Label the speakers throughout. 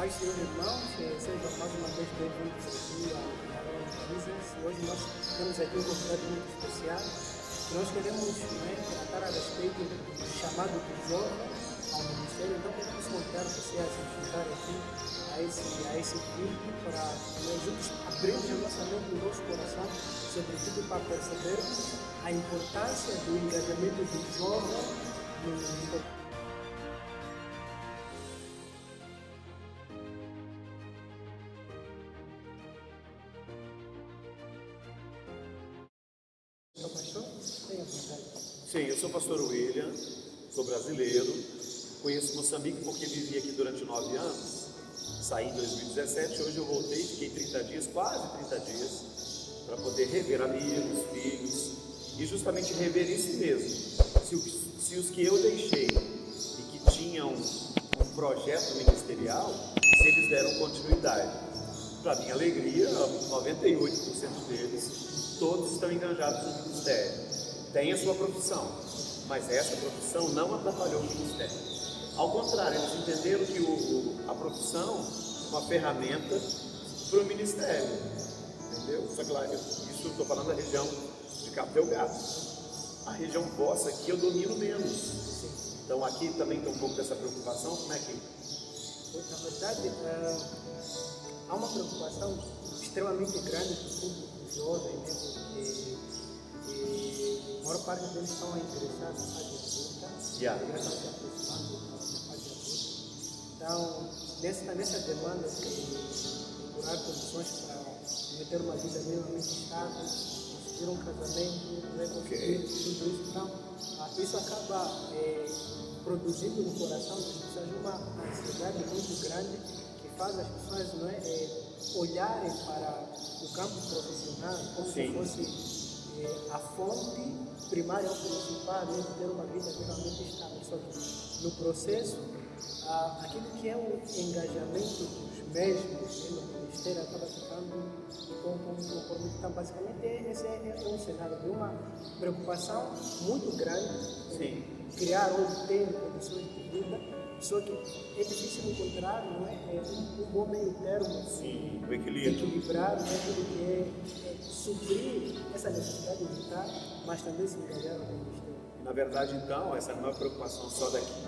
Speaker 1: Paz, senhores irmãos, sejam mais uma vez bem-vindos aqui ao canal Jesus. Hoje nós temos aqui um convidado muito especial. Nós queremos tratar a respeito do chamado do jovem ao ministério. Então queremos convidar você a se juntar aqui a esse vídeo para nós juntos abrirmos a nossa mente e o nosso coração, sobretudo para percebermos a importância do engajamento do jovem no ministério.
Speaker 2: Sim, eu sou o pastor William, sou brasileiro, conheço Moçambique porque vivi aqui durante 9 anos, saí em 2017, hoje eu voltei, fiquei 30 dias, quase 30 dias, para poder rever amigos, filhos e justamente rever em si mesmo, se os que eu deixei e que tinham um projeto ministerial, se eles deram continuidade. Para minha alegria, 98% deles, todos estão engajados no ministério. Tem a sua profissão, mas essa profissão não atrapalhou o ministério. Ao contrário, eles entenderam que a profissão é uma ferramenta para o ministério, entendeu? Só que lá, isso eu estou falando da região de Cabo Delgado. A região vossa aqui eu domino menos. Então aqui também tem um pouco dessa preocupação, como é que...
Speaker 1: Na verdade, há uma preocupação extremamente grande do público jovem, porque a maior parte deles estão a ingressar na fase adulta, já estão se aproximando da fase adulta. Então, nessa demanda de procurar condições para ter uma vida minimamente estável, conseguir um casamento, conseguir tudo isso, então, isso acaba produzindo no coração das pessoas uma ansiedade muito grande que faz as pessoas olharem para o campo profissional como se fosse a fonte primária ou principal de ter uma vida realmente estável. Só que no processo, aquilo que é o engajamento dos mesmos no ministério acaba ficando comprometido. Então, basicamente, esse é um cenário de uma preocupação muito grande em criar ou ter condições de vida, só que é difícil encontrar um bom meio termo,
Speaker 2: o equilíbrio.
Speaker 1: Equilibrar aquilo que é suprir essa necessidade de estar, mas também se engajar no ministério.
Speaker 2: Na verdade, então, essa não é uma preocupação só daqui,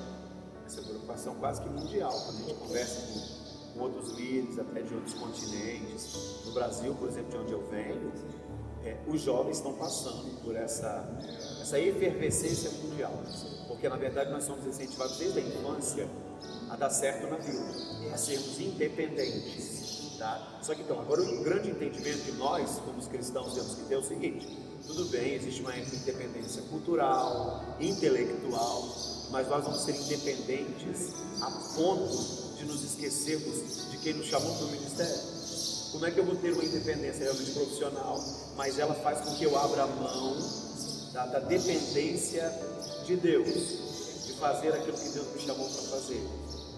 Speaker 2: essa é uma preocupação quase que mundial, quando a gente conversa com outros líderes, até de outros continentes. No Brasil, por exemplo, de onde eu venho, os jovens estão passando por essa efervescência mundial, porque na verdade nós somos incentivados desde a infância a dar certo na vida, a sermos independentes, tá? Só que então, agora o grande entendimento que nós, como os cristãos, temos que ter é o seguinte: tudo bem, existe uma independência cultural, intelectual, mas nós vamos ser independentes a ponto de nos esquecermos de quem nos chamou para o ministério. Como é que eu vou ter uma independência realmente profissional, mas ela faz com que eu abra mão da dependência de Deus, de fazer aquilo que Deus me chamou para fazer?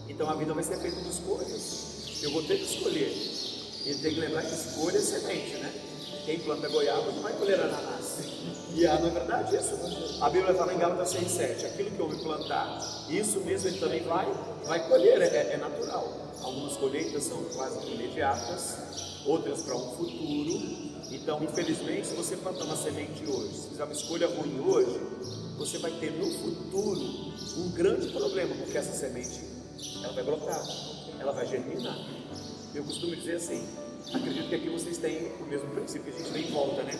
Speaker 2: Então a vida vai ser feita de escolhas. Eu vou ter que escolher. E tem que lembrar que escolha é semente, né? Quem planta goiaba não vai colher ananás. E não é verdade isso? A Bíblia fala em Gálatas 6:7, aquilo que eu me plantar, isso mesmo ele também vai colher, é natural. Algumas colheitas são quase que imediatas, outras para um futuro. Então, infelizmente, se você plantar uma semente hoje, se fizer uma escolha ruim hoje, você vai ter no futuro um grande problema, porque essa semente ela vai brotar, ela vai germinar. Eu costumo dizer assim, acredito que aqui vocês têm o mesmo princípio que a gente vem em volta, né?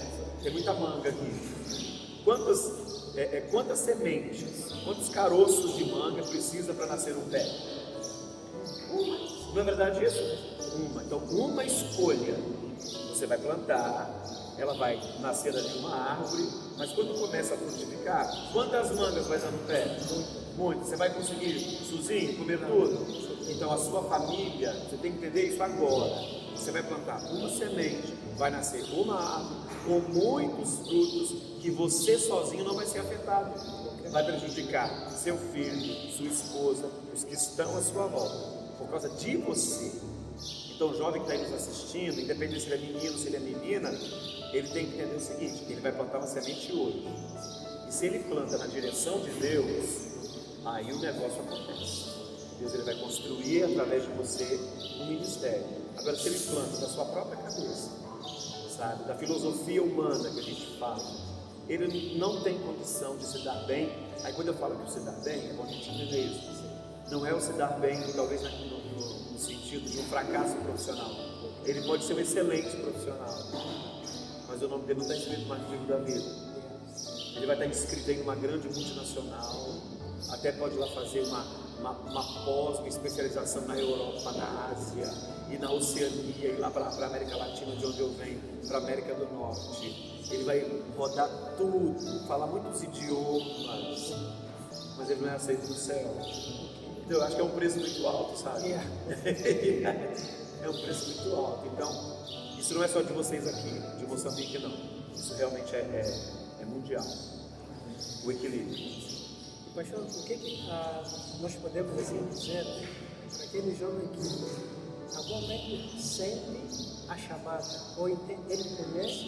Speaker 2: Tem muita manga aqui. Quantas sementes, quantos caroços de manga precisa para nascer um pé? Uma. Não é verdade isso? Uma. Então, uma escolha você vai plantar, ela vai nascer de uma árvore, mas quando começa a frutificar, quantas mangas vai dar no pé? Muito. Você vai conseguir sozinho comer tudo? Então, a sua família, você tem que entender isso agora. Você vai plantar uma semente, vai nascer uma árvore com muitos frutos que você sozinho não vai ser afetado. Vai prejudicar seu filho, sua esposa, os que estão à sua volta, por causa de você. Então o jovem que está aí nos assistindo, independente se ele é menino, se ele é menina, ele tem que entender o seguinte: ele vai plantar uma semente hoje. E se ele planta na direção de Deus, aí o negócio acontece. Deus ele vai construir através de você um ministério. Agora, se ele planta da sua própria cabeça, sabe, da filosofia humana que a gente fala, ele não tem condição de se dar bem. Aí quando eu falo que se dar bem, é bom a gente entender isso. Não é o se dar bem, talvez no sentido de um fracasso profissional. Ele pode ser um excelente profissional, mas o nome dele não está escrito mais no livro da vida. Ele vai estar inscrito em uma grande multinacional, até pode ir lá fazer uma pós, uma especialização na Europa, na Ásia e na Oceania, e lá para a América Latina, de onde eu venho, para a América do Norte. Ele vai rodar tudo, falar muitos idiomas, mas ele não é aceito no céu. Então, eu acho que é um preço muito alto, sabe? É um preço muito alto. Então, isso não é só de vocês aqui, de Moçambique, não. Isso realmente é mundial. O equilíbrio.
Speaker 1: Pastor, o que nós podemos assim dizer para aquele jovem que atualmente sente a chamada, ou ele conhece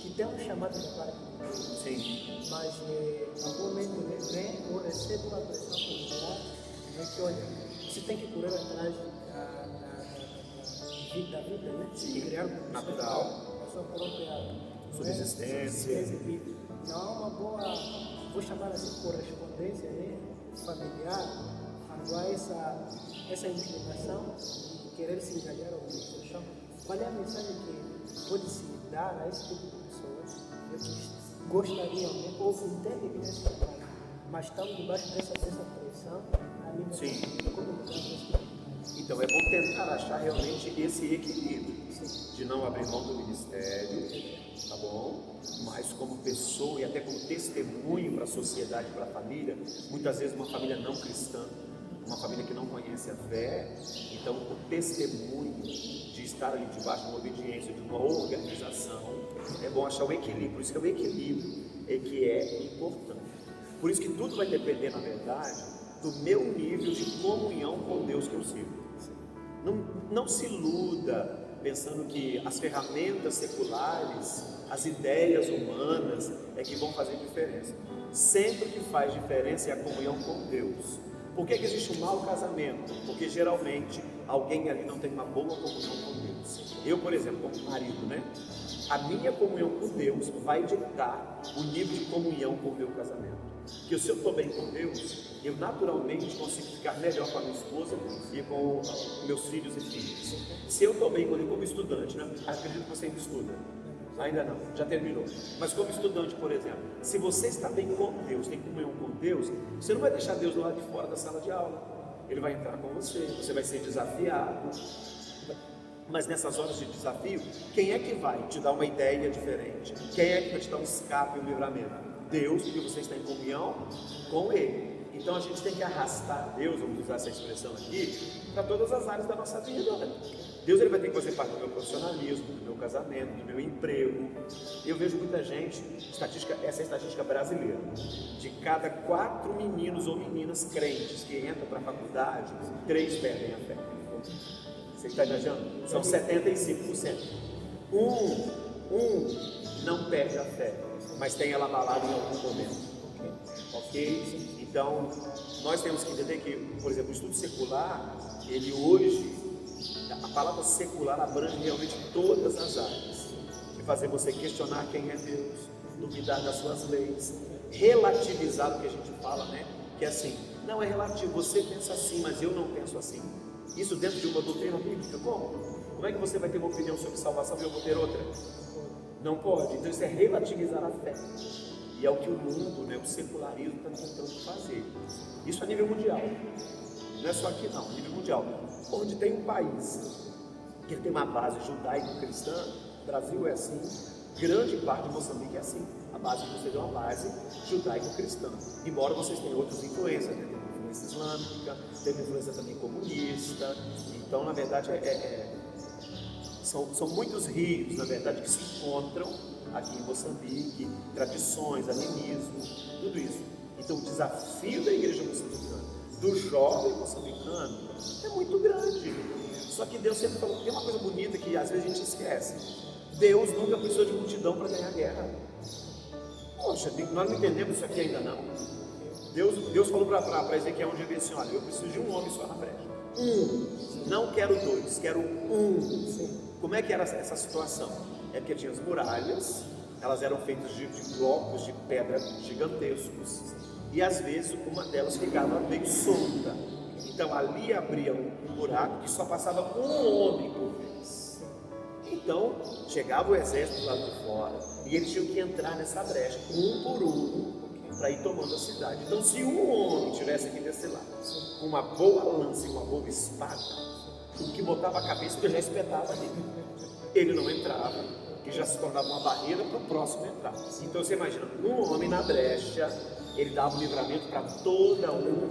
Speaker 1: que tem um chamado da parte de Deus?
Speaker 2: Sim.
Speaker 1: Mas atualmente ele vem ou recebe uma pressão familiar, que olha, você tem que correr atrás da vida, né?
Speaker 2: Sim.
Speaker 1: Criar
Speaker 2: Natural.
Speaker 1: a sua própria
Speaker 2: Subsistência.
Speaker 1: Não há uma boa, vou chamar assim, correspondência, né, familiar, quando há essa inclinação de querer se engajar ao Cristo. Então, qual é a mensagem que pode se dar a esse tipo de pessoas que gostariam, né, ou entendem que nesse trabalho, mas estão debaixo dessa pressão?
Speaker 2: Sim.
Speaker 1: Como lidar com esse tipo?
Speaker 2: Então, é bom tentar achar realmente esse equilíbrio, de não abrir mão do ministério, tá bom? Mas como pessoa e até como testemunho para a sociedade, para a família, muitas vezes uma família não cristã, uma família que não conhece a fé, então o testemunho de estar ali debaixo de uma obediência, de uma organização, é bom achar o equilíbrio. Por isso que é o equilíbrio que é importante. Por isso que tudo vai depender, na verdade, do meu nível de comunhão com Deus que eu sirvo. Não se iluda pensando que as ferramentas seculares, as ideias humanas é que vão fazer diferença. Sempre que faz diferença é a comunhão com Deus. Por que existe um mau casamento? Porque geralmente alguém ali não tem uma boa comunhão com Deus. Eu, por exemplo, como marido, né? A minha comunhão com Deus vai ditar o nível de comunhão com o meu casamento. Porque se eu estou bem com Deus, eu naturalmente consigo ficar melhor com a minha esposa e com meus filhos e filhas. Se eu estou bem com ele como estudante, né? Acredito que você ainda estuda. Ainda não, já terminou. Mas como estudante, por exemplo, se você está bem com Deus, tem comunhão com Deus, você não vai deixar Deus do lado de fora da sala de aula. Ele vai entrar com você vai ser desafiado. Mas nessas horas de desafio, quem é que vai te dar uma ideia diferente? Quem é que vai te dar um escape e um livramento? Deus, porque você está em comunhão com Ele. Então a gente tem que arrastar Deus, vamos usar essa expressão aqui, para todas as áreas da nossa vida, né? Deus ele vai ter que fazer parte do meu profissionalismo, do meu casamento, do meu emprego. Eu vejo muita gente, essa é a estatística brasileira, de cada 4 meninos ou meninas crentes que entram para a faculdade, 3 perdem a fé. Você está imaginando? São 75%. Um não perde a fé, mas tem ela abalada em algum momento. Ok? Então, nós temos que entender que, por exemplo, o estudo secular, ele hoje, a palavra secular abrange realmente todas as áreas. De fazer você questionar quem é Deus, duvidar das suas leis, relativizar o que a gente fala, né? Que é assim, não é relativo, você pensa assim, mas eu não penso assim. Isso dentro de uma doutrina bíblica, como? Como é que você vai ter uma opinião sobre salvação e eu vou ter outra? Não pode. Então isso é relativizar a fé. E é o que o mundo, né, o secularismo está tentando fazer. Isso a nível mundial. Não é só aqui não, a nível mundial. Onde tem um país que tem uma base judaico-cristã, o Brasil é assim, grande parte de Moçambique é assim. A base de vocês é uma base judaico-cristã. Embora vocês tenham outras influências, né? Tem influência islâmica, tem influência também comunista. Então, na verdade, são muitos rios, na verdade, que se encontram aqui em Moçambique, tradições, animismo, tudo isso. Então o desafio da igreja moçambicana, do jovem moçambicano, é muito grande. Só que Deus sempre falou, tem uma coisa bonita que às vezes a gente esquece. Deus nunca precisou de multidão para ganhar guerra. Poxa, nós não entendemos isso aqui ainda não. Deus falou para Ezequiel um dia assim: olha, eu preciso de um homem só na brecha. Não quero dois, quero um. Como é que era essa situação? É porque tinha as muralhas, elas eram feitas de blocos de pedra gigantescos, e às vezes uma delas ficava meio solta. Então ali abria um buraco que só passava um homem por vez. Então chegava o exército lá de fora e eles tinham que entrar nessa brecha, um por um, para ir tomando a cidade. Então, se um homem tivesse que descer lá com uma boa lança e uma boa espada, o que botava a cabeça já espetava ali. Ele não entrava, que já se tornava uma barreira para o próximo entrar. Então você imagina, um homem na brecha, ele dava um livramento para toda uma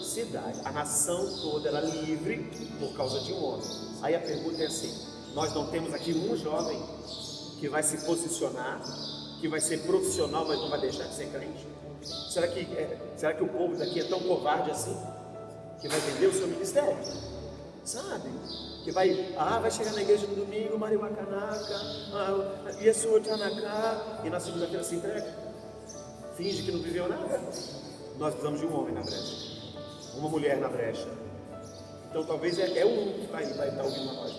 Speaker 2: cidade. A nação toda era livre por causa de um homem. Aí a pergunta é assim: nós não temos aqui um jovem que vai se posicionar, que vai ser profissional, mas não vai deixar de ser crente? Será que o povo daqui é tão covarde assim? Que vai vender o seu ministério? Sabe? Que vai chegar na igreja no domingo, Mariwakanaca, Yesu Tanaka, e na segunda-feira se entrega. Finge que não viveu nada. Nós precisamos de um homem na brecha, uma mulher na brecha. Então talvez é um que vai estar ouvindo a nós.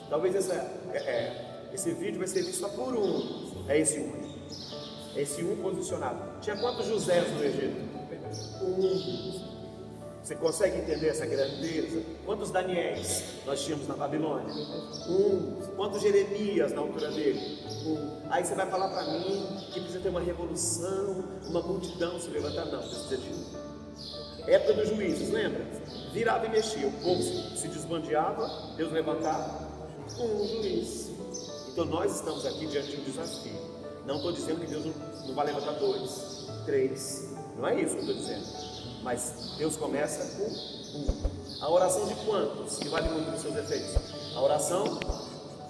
Speaker 2: Talvez esse vídeo vai ser visto só por um. É esse um. É esse um posicionado. Tinha quantos Josés no Egito? Um. Você consegue entender essa grandeza? Quantos Daniéis nós tínhamos na Babilônia? Um. Quantos Jeremias na altura dele? Um. Aí você vai falar para mim que precisa ter uma revolução, uma multidão se levantar? Não, precisa de um. Época dos juízes, lembra? Virava e mexia, o povo se desbandeava, Deus levantava um juiz. Então nós estamos aqui diante de um desafio. Não estou dizendo que Deus não vai levantar 2, 3, não é isso que eu estou dizendo. Mas Deus começa com um. A oração de quantos? Que vale muito nos seus efeitos. A oração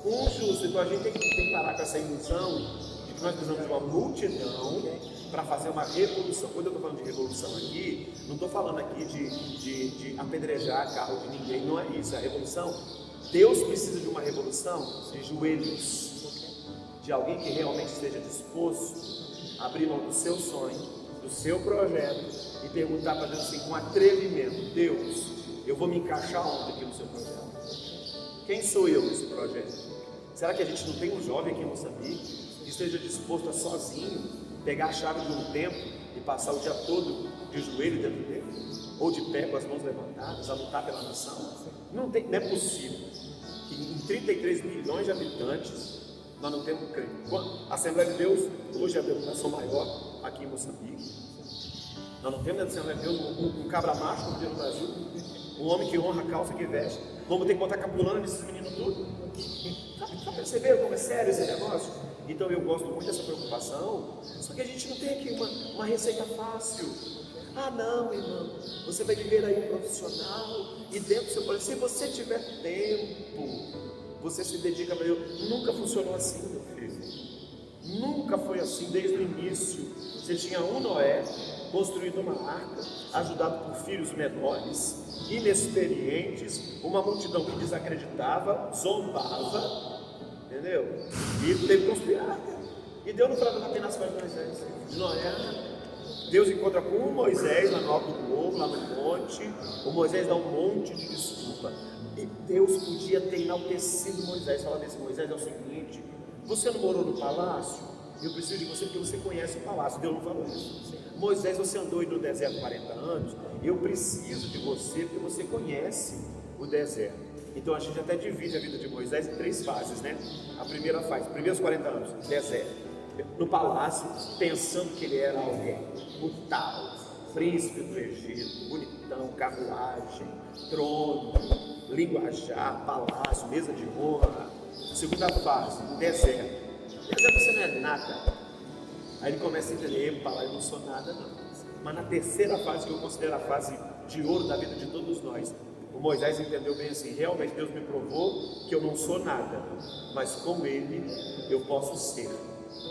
Speaker 2: com um justo. Então a gente tem que parar com essa ilusão de que nós precisamos de uma multidão para fazer uma revolução. Quando eu estou falando de revolução aqui, não estou falando aqui de apedrejar carro de ninguém, não é isso. A revolução, Deus precisa de uma revolução de joelhos, de alguém que realmente esteja disposto a abrir mão do seu sonho, do seu projeto e perguntar para Deus assim, com atrevimento: Deus, eu vou me encaixar onde aqui no seu projeto? Quem sou eu nesse projeto? Será que a gente não tem um jovem aqui em Moçambique que esteja disposto a sozinho pegar a chave de um templo e passar o dia todo de joelho dentro dele? Ou de pé com as mãos levantadas, a lutar pela nação? Não é possível que em 33 milhões de habitantes nós não temos crente. A Assembleia de Deus hoje é a denominação maior aqui em Moçambique. Nós não temos na Assembleia de Deus um cabra macho como tem no Brasil, um homem que honra a calça que veste. Vamos ter que botar capulana nesses meninos tudo. Está percebendo como é sério esse negócio? Então eu gosto muito dessa preocupação, só que a gente não tem aqui uma receita fácil. Não, irmão, você vai viver aí um profissional e dentro do seu projeto, se você tiver tempo, você se dedica para Deus. Nunca funcionou assim, meu filho. Nunca foi assim desde o início. Você tinha um Noé construindo uma arca, ajudado por filhos menores, inexperientes, uma multidão que desacreditava, zombava, entendeu? E teve que construir a arca. E Deus não falava apenas nas costas de Moisés, de Noé. Deus encontra com o Moisés lá no alto do morro, lá no monte. O Moisés dá um monte de desculpa. E Deus podia ter enaltecido Moisés. Fala desse Moisés, é o seguinte: você não morou no palácio? Eu preciso de você porque você conhece o palácio. Deus não falou isso. Moisés, você andou aí no deserto 40 anos. Eu preciso de você porque você conhece o deserto. Então a gente até divide a vida de Moisés em 3 fases, né? A primeira fase, primeiros 40 anos, deserto. No palácio, pensando que ele era alguém, o tal, príncipe do Egito, bonitão, carruagem, trono, linguajar, palácio, mesa de honra. Segunda fase, deserto. Deserto você não é nada. Aí ele começa a entender: eu não sou nada não. Mas na terceira fase, que eu considero a fase de ouro da vida de todos nós, o Moisés entendeu bem assim: realmente Deus me provou que eu não sou nada, mas com Ele eu posso ser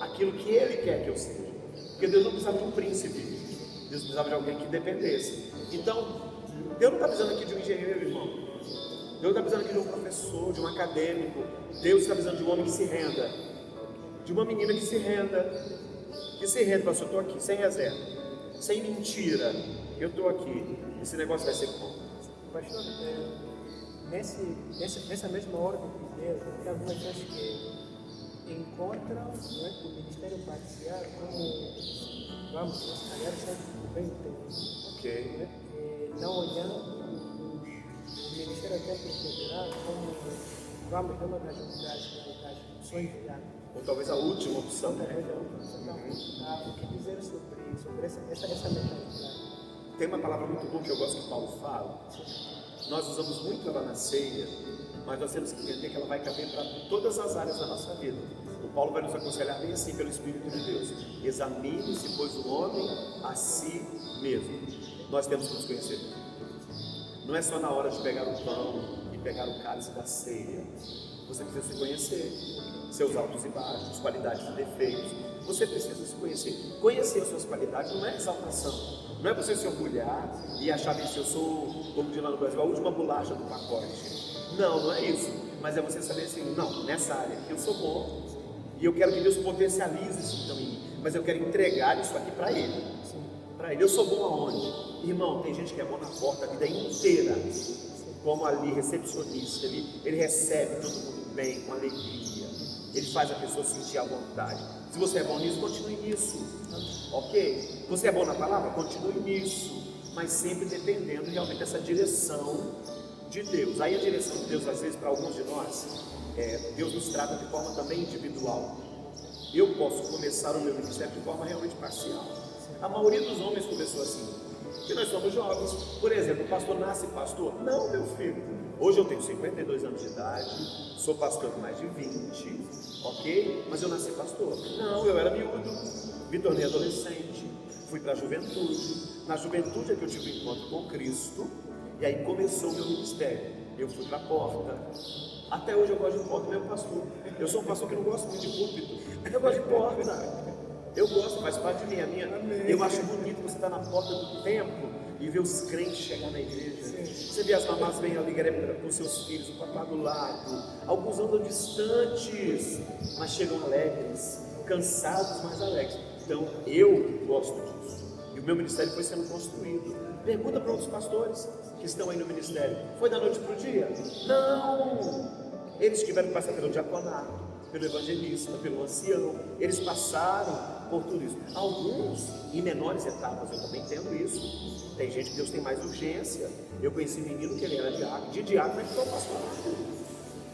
Speaker 2: aquilo que Ele quer que eu seja. Porque Deus não precisava de um príncipe, Deus precisava de alguém que dependesse. Então, Deus não está precisando aqui de um engenheiro, irmão. Deus não está precisando aqui de um professor, de um acadêmico. Deus está precisando de um homem que se renda, de uma menina que se renda, fala assim: eu estou aqui, sem reserva, sem mentira, eu estou aqui, esse negócio vai ser como?
Speaker 1: Pastor, nessa mesma ordem de Deus, tem algumas pessoas que encontram, não é, o ministério parcial como, vamos, se calhar sempre bem entendido,
Speaker 2: Ok.
Speaker 1: não olhando o ministério até integral como, vamos, uma das opções de ano.
Speaker 2: Ou talvez a última opção, né?
Speaker 1: Então, o que dizer sobre essa mentalidade?
Speaker 2: Tem uma palavra muito boa que eu gosto que Paulo fala. Nós usamos muito ela na ceia, mas nós temos que entender que ela vai caber para todas as áreas da nossa vida. O Paulo vai nos aconselhar bem assim pelo Espírito de Deus: examine-se, pois, o homem a si mesmo. Nós temos que nos conhecer. Não é só na hora de pegar o pão e pegar o cálice da ceia. Você precisa se conhecer, seus altos e baixos, qualidades e defeitos. Você precisa se conhecer. Conhecer as suas qualidades não é exaltação. Não é você se orgulhar e achar que eu sou, como diz lá no Brasil, a última bolacha do pacote. Não é isso. Mas é você saber assim, não, nessa área aqui eu sou bom e eu quero que Deus potencialize isso então em mim. Mas eu quero entregar isso aqui para Ele. Para Ele. Eu sou bom aonde? Irmão, tem gente que é bom na porta a vida inteira. Como ali, recepcionista. Ele recebe todo mundo bem, com alegria. Ele faz a pessoa sentir a vontade. Se você é bom nisso, continue nisso. Ok? Você é bom na palavra? Continue nisso. Mas sempre dependendo realmente dessa direção de Deus. Aí a direção de Deus, às vezes, para alguns de nós, Deus nos trata de forma também individual. Eu posso começar o meu ministério de forma realmente parcial. A maioria dos homens começou assim. Porque nós somos jovens. Por exemplo, o pastor nasce pastor? Não, meu filho. Hoje eu tenho 52 anos de idade, sou pastor de mais de 20, ok? Mas eu nasci pastor? Não, eu era miúdo, me tornei adolescente, fui para a juventude. Na juventude é que eu tive um encontro com Cristo, e aí começou o meu ministério. Eu fui para a porta. Até hoje eu gosto de porta, meu pastor. Eu sou um pastor que não gosto muito de púlpito, eu gosto de porta. Eu gosto, faz parte de mim. Eu acho bonito você estar na porta do templo e ver os crentes chegar na igreja. Você vê as mamás bem alegres com seus filhos, o papai do lado. Alguns andam distantes, mas chegam alegres, cansados, mas alegres. Então eu gosto disso. E o meu ministério foi sendo construído. Pergunta para outros pastores que estão aí no ministério: foi da noite para o dia? Não! Eles tiveram que passar pelo diaconato, pelo evangelista, pelo ancião. Eles passaram por tudo isso. Alguns em menores etapas, eu também entendo isso. Tem gente que Deus tem mais urgência. Eu conheci um menino que ele era diácono, de diácono ele foi pastor,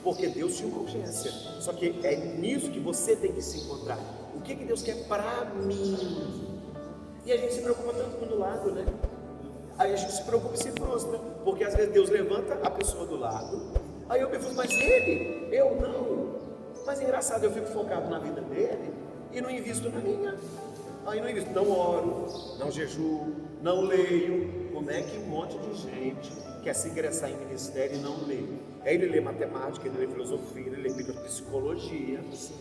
Speaker 2: porque Deus tinha uma urgência. Só que é nisso que você tem que se encontrar. O que Deus quer para mim? E a gente se preocupa tanto do lado, né? Aí a gente se preocupa e se frustra, porque às vezes Deus levanta a pessoa do lado. Aí eu me frustro, mas ele, eu não. Mas é engraçado, eu fico focado na vida dele e não invisto na minha. Aí não invisto, não oro, não jejuo, não leio. Como é que um monte de gente quer se ingressar em ministério e não lê? Aí ele lê matemática, ele lê filosofia, ele lê psicologia.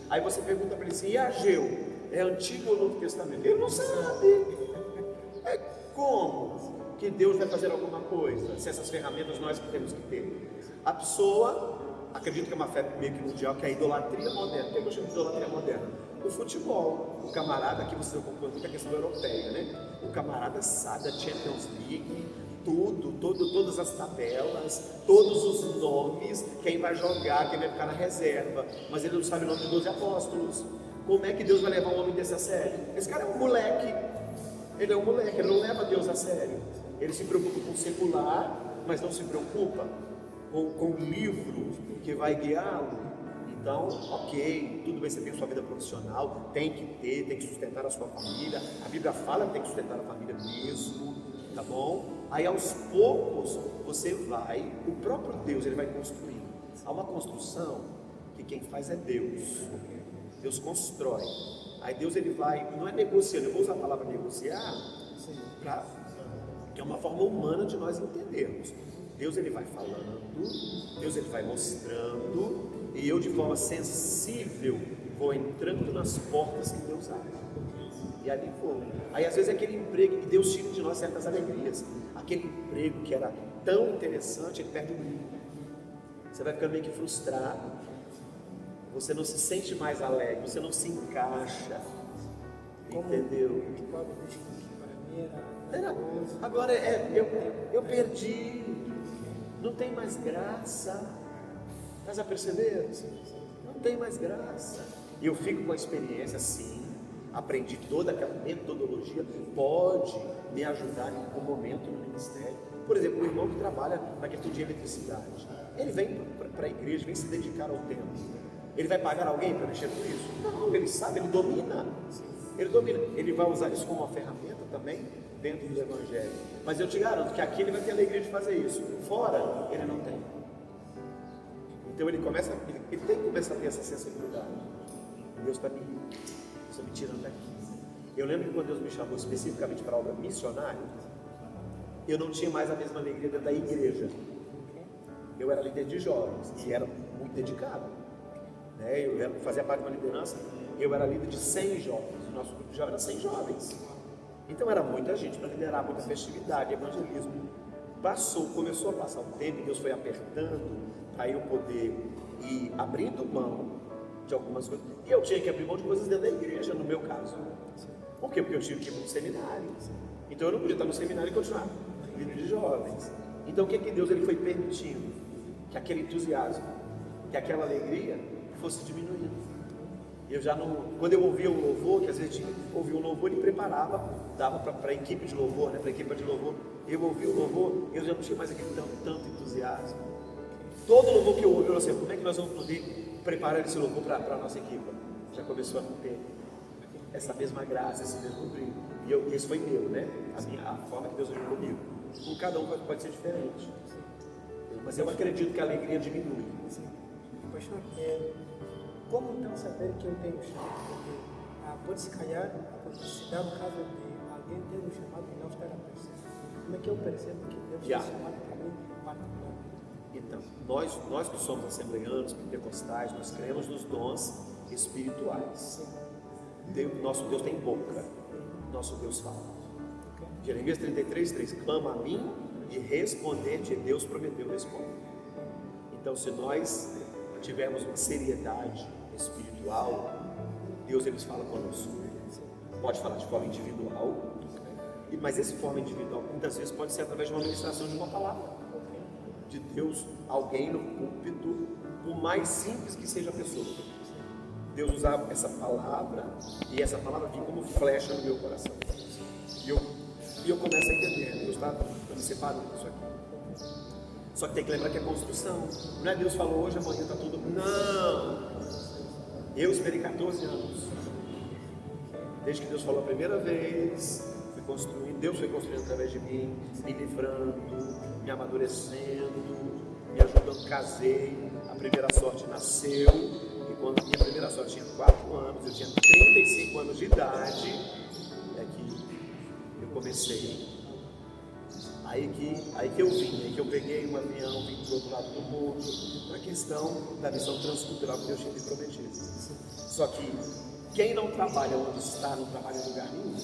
Speaker 2: Aí você pergunta para ele assim: e Ageu? É Antigo ou Novo Testamento? Ele não sabe. É como que Deus vai fazer alguma coisa se essas ferramentas nós que temos que ter? A pessoa acredito que é uma febre meio que mundial, que é a idolatria moderna. O que eu chamo de idolatria moderna? O futebol. O camarada, aqui você acompanha muita questão europeia, né? O camarada sabe da Champions League, todas as tabelas, todos os nomes, quem vai jogar, quem vai ficar na reserva, mas ele não sabe o nome dos 12 apóstolos. Como é que Deus vai levar um homem desse a sério? Esse cara é um moleque. Ele é um moleque, ele não leva Deus a sério. Ele se preocupa com o secular, mas não se preocupa com o livro que vai guiá-lo. Então, ok, tudo bem, você tem sua vida profissional, tem que sustentar a sua família. A Bíblia fala que tem que sustentar a família mesmo, tá bom? Aí aos poucos você vai, o próprio Deus ele vai construindo. Há uma construção que quem faz é Deus. Deus constrói. Aí Deus ele vai, não é negociando, eu vou usar a palavra negociar, que é uma forma humana de nós entendermos. Deus ele vai falando, Deus ele vai mostrando, e eu de forma sensível vou entrando nas portas que Deus abre. E ali vou. Aí às vezes é aquele emprego que Deus tira de nós certas alegrias. Aquele emprego que era tão interessante, ele perde o brilho. Você vai ficando meio que frustrado. Você não se sente mais alegre, você não se encaixa. Entendeu?
Speaker 1: O Paulo diz que para mim era
Speaker 2: Agora eu perdi, não tem mais graça. Estás a perceber? Não tem mais graça. E eu fico com a experiência, sim, aprendi toda aquela metodologia, pode me ajudar em algum momento no ministério. Por exemplo, o irmão que trabalha na questão de eletricidade, ele vem para a igreja, vem se dedicar ao templo. Ele vai pagar alguém para mexer com isso? Não, ele sabe, ele domina. Ele vai usar isso como uma ferramenta também dentro do evangelho. Mas eu te garanto que aqui ele vai ter alegria de fazer isso. Fora, ele não tem. Então ele tem que começar a ter essa sensibilidade. Deus está me tirando daqui. Eu lembro que quando Deus me chamou especificamente para a obra missionária, eu não tinha mais a mesma alegria dentro da igreja. Eu era líder de jovens e era muito dedicado. Eu fazia parte de uma liderança, eu era líder de 100 jovens. O nosso grupo de jovens era 100 jovens. Então era muita gente para liderar, muita festividade, evangelismo. Começou a passar o tempo e Deus foi apertando para eu poder ir abrindo mão de algumas coisas. E eu tinha que abrir mão de coisas dentro da igreja, no meu caso. Por quê? Porque eu tive que ir para um seminário. Então eu não podia estar no seminário e continuar líder de jovens. Então o que Deus ele foi permitindo? Que aquele entusiasmo, que aquela alegria fosse diminuindo. Eu já não, quando eu ouvia o louvor, que às vezes ouvia o louvor, ele preparava, dava para a equipe de louvor, para a equipe de louvor, eu ouvia o louvor, eu já não tinha mais aquele tanto entusiasmo. Todo louvor que eu ouvi, eu assim, como é que nós vamos poder preparar esse louvor para a nossa equipe? Já começou a não ter essa mesma graça, esse mesmo brilho. E esse foi meu, né? A forma que Deus agiu comigo. Com cada um pode ser diferente. Mas eu acredito que a alegria diminui.
Speaker 1: Pastor, como então saber que eu tenho chamado? Porque pode se calhar, pode se dar o caso de alguém ter um chamado e não estar a perceber. Como é que eu percebo que Deus tem chamado para mim particular?
Speaker 2: Então, nós que somos assembleanos, pentecostais, nós cremos nos dons espirituais. Nosso Deus tem boca, nosso Deus fala. Jeremias 33:3, clama a mim e responder-te, Deus prometeu responder. Então, se nós tivermos uma seriedade espiritual, Deus ele fala conosco. Pode falar de forma individual, mas essa forma individual muitas vezes pode ser através de uma ministração de uma palavra de Deus, alguém no púlpito, por mais simples que seja a pessoa. Deus usava essa palavra e essa palavra vinha como flecha no meu coração. E eu começo a entender, Deus está me separando disso aqui. Só que tem que lembrar que é construção. Não é Deus falou hoje, amanhã está tudo. Não! Eu esperei 14 anos. Desde que Deus falou a primeira vez, fui construindo, Deus foi construindo através de mim, me livrando, me amadurecendo, me ajudando, casei, a primeira sorte nasceu, e quando a minha primeira sorte tinha 4 anos, eu tinha 35 anos de idade, é que eu comecei. Aí que eu vim, aí que eu peguei um avião, vim do outro lado do mundo, na questão da missão transcultural que Deus tinha me prometido. Só que quem não trabalha onde está, não trabalha em lugar nenhum.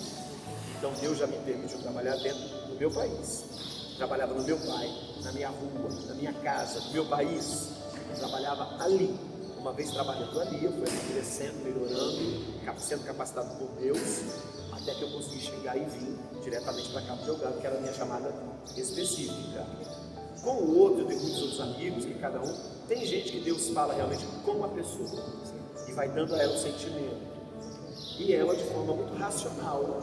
Speaker 2: Então Deus já me permitiu trabalhar dentro do meu país. Trabalhava no meu pai, na minha rua, na minha casa, no meu país. Eu trabalhava ali. Uma vez trabalhando ali, eu fui crescendo, melhorando, sendo capacitado por Deus, até que eu consegui chegar e vir diretamente para Cabo Delgado, que era a minha chamada específica. Com o outro, eu tenho muitos outros amigos, que cada um tem gente que Deus fala realmente com a pessoa e vai dando a ela o sentimento. E ela, de forma muito racional,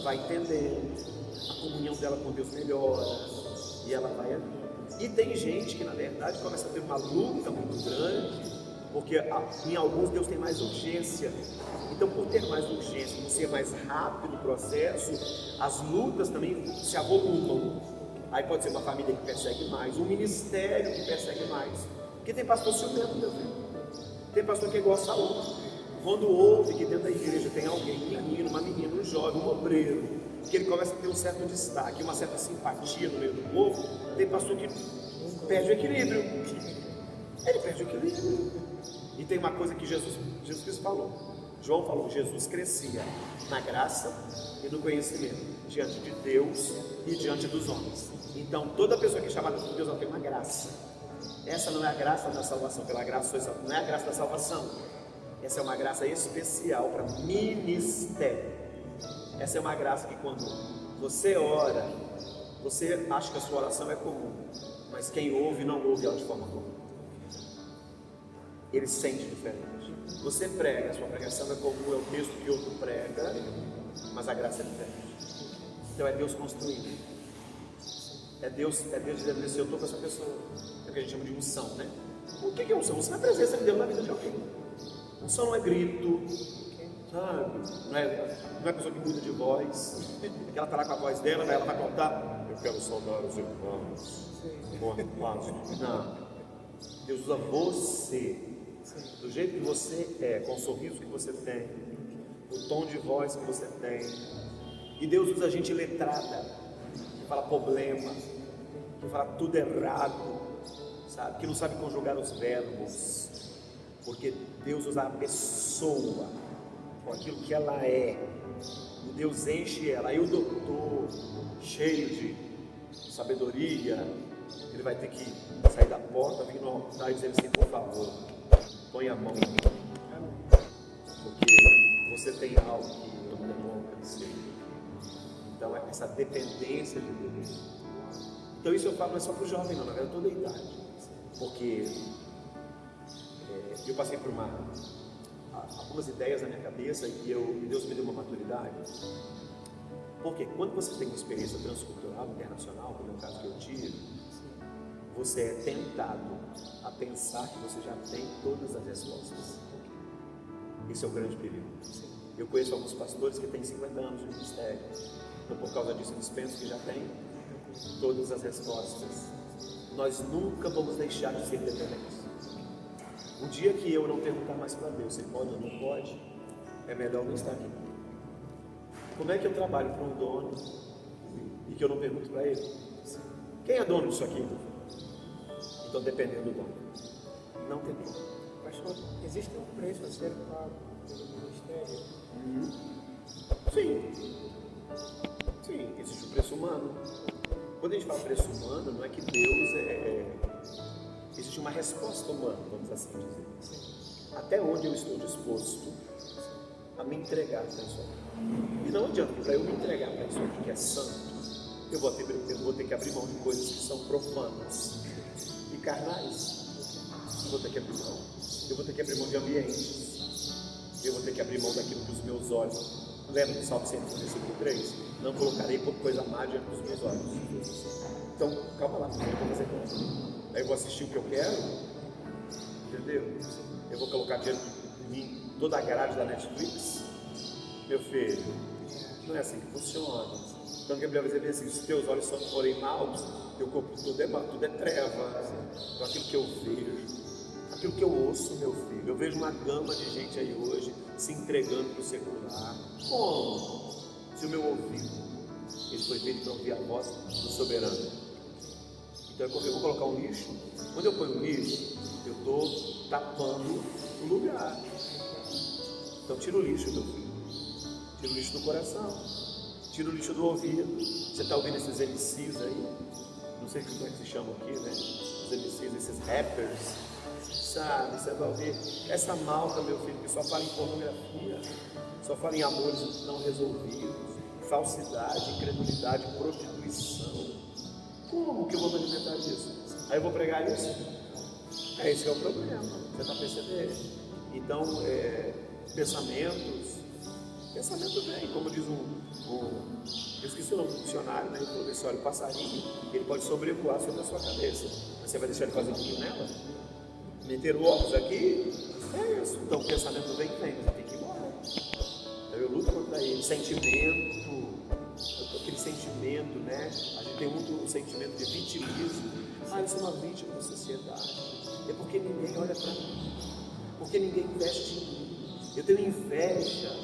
Speaker 2: vai entendendo, a comunhão dela com Deus melhora, e ela vai ali. E tem gente que, na verdade, começa a ter uma luta muito grande, porque em alguns Deus tem mais urgência. Então, por ter mais urgência, por ser mais rápido o processo, as lutas também se avolumam. Aí pode ser uma família que persegue mais, um ministério que persegue mais. Porque tem pastor ciumento, meu filho. Tem pastor que é igual a Saúl. Quando ouve que dentro da igreja tem alguém, um menino, uma menina, um jovem, um obreiro, que ele começa a ter um certo destaque, uma certa simpatia no meio do povo, tem pastor que perde o equilíbrio. Ele perde o equilíbrio. E tem uma coisa que Jesus Cristo falou. João falou, Jesus crescia na graça e no conhecimento, diante de Deus e diante dos homens. Então, toda pessoa que é chamada por Deus, ela tem uma graça. Essa não é a graça da salvação, pela graça não é a graça da salvação. Essa é uma graça especial para ministério. Essa é uma graça que quando Você ora, você acha que a sua oração é comum, mas quem ouve não ouve ela de forma comum. Ele sente diferente. Você prega, a sua pregação é comum, é o texto que outro prega, mas a graça é diferente. Então é Deus construindo. É Deus dizendo assim, eu estou com essa pessoa. É o que a gente chama de unção, né? O que é unção? Unção é a presença de Deus na vida de alguém. Unção não é grito, sabe? Não é a pessoa que muda de voz, que ela está lá com a voz dela, ela vai contar, eu quero saudar os irmãos, não. Deus usa você, do jeito que você é, com o sorriso que você tem, o tom de voz que você tem. E Deus usa a gente letrada, que fala problema, que fala tudo errado, sabe? Que não sabe conjugar os verbos, porque Deus usa a pessoa com aquilo que ela é, e Deus enche ela. Aí o doutor, cheio de sabedoria, ele vai ter que sair da porta, vir no altar e dizer assim, por favor, põe a mão em mim, porque você tem algo que eu não alcancei. Então é essa dependência de Deus. Então isso eu falo não é só para o jovem não, na verdade toda a idade, porque eu passei por algumas ideias na minha cabeça e Deus me deu uma maturidade. Porque quando você tem uma experiência transcultural, internacional, como é o caso que eu tive, você é tentado a pensar que você já tem todas as respostas. Esse é o grande perigo. Eu conheço alguns pastores que têm 50 anos de ministério, então por causa disso eles pensam que já têm todas as respostas. Nós nunca vamos deixar de ser dependentes. O dia que eu não perguntar mais para Deus se ele pode ou não pode, é melhor não estar aqui. Como é que eu trabalho para um dono e que eu não pergunto para ele? Quem é dono disso aqui? Então, dependendo do dono, não tem como.
Speaker 1: Pastor, existe um preço a ser pago pelo ministério?
Speaker 2: Sim, existe um preço humano. Quando a gente fala preço humano, não é que Deus existe uma resposta humana, vamos assim dizer. Até onde eu estou disposto a me entregar para isso aqui. E não adianta, para eu me entregar para isso aqui que é santo, eu vou ter que abrir mão de coisas que são profanas e carnais. Eu vou ter que abrir mão. Eu vou ter que abrir mão de ambientes. Eu vou ter que abrir mão daquilo que os meus olhos. Lembra do Salmo 101, versículo 3? Não colocarei coisa má diante dos meus olhos. Então, calma lá, eu vou fazer coisa. Aí eu vou assistir o que eu quero, entendeu? Eu vou colocar diante de mim toda a grade da Netflix. Meu filho, não é assim que funciona. Então Gabriel vai dizer assim, se os teus olhos só forem maus, teu corpo tudo é treva. Então aquilo que eu vejo, aquilo que eu ouço, meu filho, eu vejo uma gama de gente aí hoje se entregando para o secular. Como? Se o meu ouvido, ele foi feito para ouvir a voz do soberano. Então eu vou colocar um lixo. Quando eu ponho um lixo, eu estou tapando o lugar. Então tira o lixo, meu filho. Tira o lixo do coração. Tira o lixo do ouvido. Você está ouvindo esses MCs aí? Não sei como é que se chamam aqui, né? Os MCs, esses rappers. Sabe? Você vai ouvir essa malta, meu filho, que só fala em pornografia, só fala em amores não resolvidos, falsidade, incredulidade, prostituição. Como que eu vou me alimentar disso? Aí eu vou pregar isso? Esse é o problema, você está percebendo? Então, pensamento vem, como diz eu esqueci o nome do dicionário, né? Ele falou assim, olha, o passarinho, ele pode sobrevoar sobre a sua cabeça, mas você vai deixar ele fazer um ninho nela? Meter o óculos aqui? É isso. Então o pensamento vem, mas tem que ir embora. Então eu luto contra ele. Sentimento, aquele sentimento, né? A gente tem muito sentimento de vitimismo. Eu sou uma vítima da sociedade. É porque ninguém olha para mim. Porque ninguém investe em mim. Eu tenho inveja,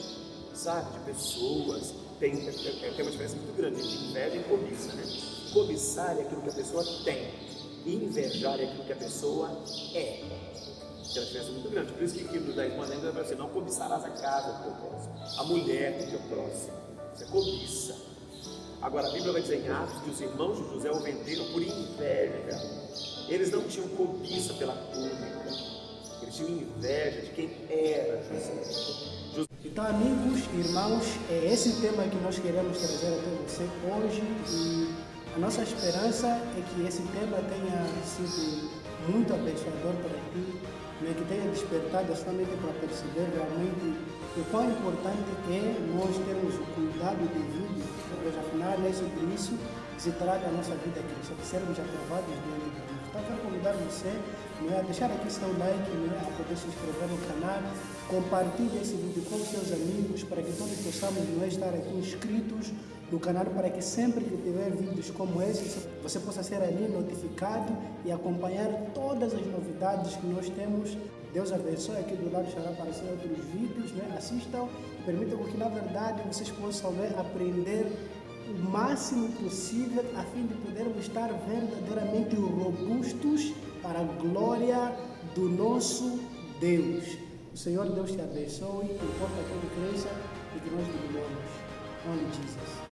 Speaker 2: sabe, de pessoas. Tem uma diferença muito grande entre inveja e cobiça, né? Cobiçar é aquilo que a pessoa tem. Invejar é aquilo que a pessoa é. Tem uma diferença muito grande. Por isso que aqui no 10 mandamentos vai dizer, não cobiçarás a casa do teu próximo, a mulher do teu próximo. Isso é cobiça. Agora a Bíblia vai dizer em Atos que os irmãos de José o venderam por inveja. Eles não tinham cobiça pela túnica, eles tinham inveja de quem era José.
Speaker 1: Então, amigos, irmãos, é esse tema que nós queremos trazer até você hoje e a nossa esperança é que esse tema tenha sido muito abençoador para ti, né, que tenha despertado a sua mente para perceber realmente o quão importante é nós termos o cuidado devido, pois afinal é sobre isso que se trata a nossa vida cristã, de sermos aprovados diante de Deus. Então, quero convidar você, né, a deixar aqui seu like, né, a poder se inscrever no canal, compartilhe esse vídeo com seus amigos para que todos possamos, né, estar aqui inscritos no canal para que sempre que tiver vídeos como esse, você possa ser ali notificado e acompanhar todas as novidades que nós temos. Deus abençoe, aqui do lado estará aparecendo outros vídeos, né? Assistam e permitam que na verdade vocês possam, né, aprender o máximo possível a fim de podermos estar verdadeiramente robustos para a glória do nosso Deus. O Senhor Deus te abençoe, que importa que Ele cresça e que nós diminuamos. Only Jesus.